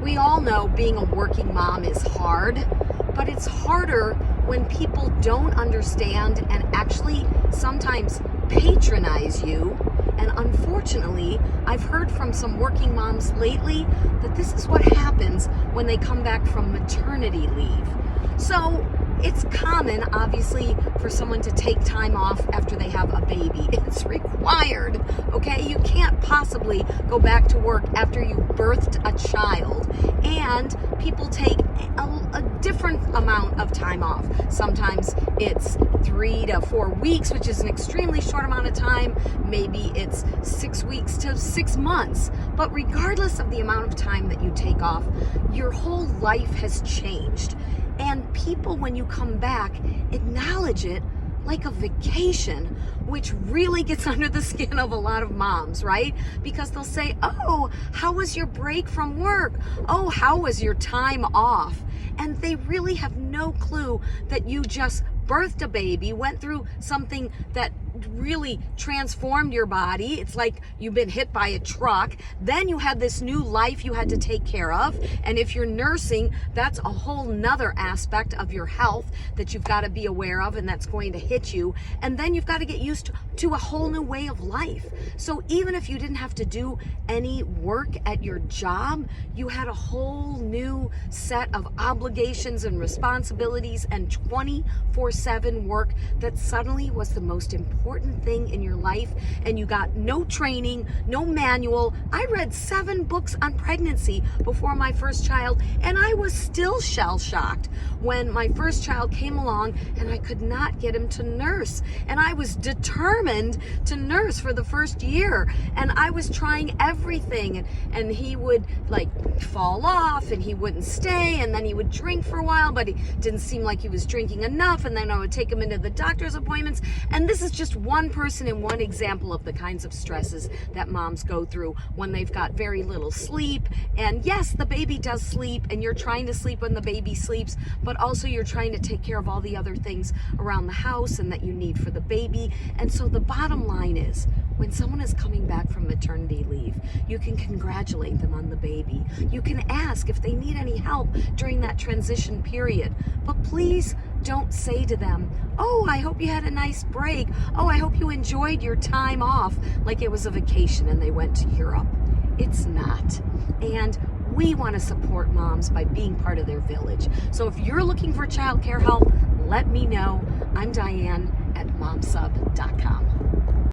We all know being a working mom is hard, but it's harder when people don't understand and actually sometimes patronize you. And unfortunately, I've heard from some working moms lately that this is what happens when they come back from maternity leave. So it's common, obviously, for someone to take time off after they have a baby. It's required, okay? You can't possibly go back to work after you birthed a child. And people take a different amount of time off. Sometimes it's 3 to 4 weeks, which is an extremely short amount of time. Maybe it's 6 weeks to 6 months. But regardless of the amount of time that you take off, your whole life has changed. And people, when you come back, acknowledge it like a vacation, which really gets under the skin of a lot of moms, right? Because they'll say, oh, how was your break from work? Oh, how was your time off? And they really have no clue that you just birthed a baby, went through something that really transformed your body. It's like you've been hit by a truck. Then you had this new life you had to take care of. And if you're nursing, that's a whole nother aspect of your health that you've got to be aware of, and that's going to hit you. And then you've got to get used to a whole new way of life. So even if you didn't have to do any work at your job, you had a whole new set of obligations and responsibilities and 24/7 work that suddenly was the most important thing in your life, and you got no training, no manual. I read 7 books on pregnancy before my first child, and I was still shell-shocked when my first child came along and I could not get him to nurse. And I was determined to nurse for the first year, and I was trying everything, and he would like fall off and he wouldn't stay, and then he would drink for a while, but he didn't seem like he was drinking enough, and then I would take him into the doctor's appointments. And this is just one person and one example of the kinds of stresses that moms go through when they've got very little sleep. And yes, the baby does sleep, and you're trying to sleep when the baby sleeps, but also you're trying to take care of all the other things around the house and that you need for the baby. And so the bottom line is, when someone is coming back from maternity leave, you can congratulate them on the baby. You can ask if they need any help during that transition period. But please don't say to them, oh, I hope you had a nice break. Oh, I hope you enjoyed your time off, like it was a vacation and they went to Europe. It's not. And we want to support moms by being part of their village. So if you're looking for childcare help, let me know. I'm Diane at momsub.com.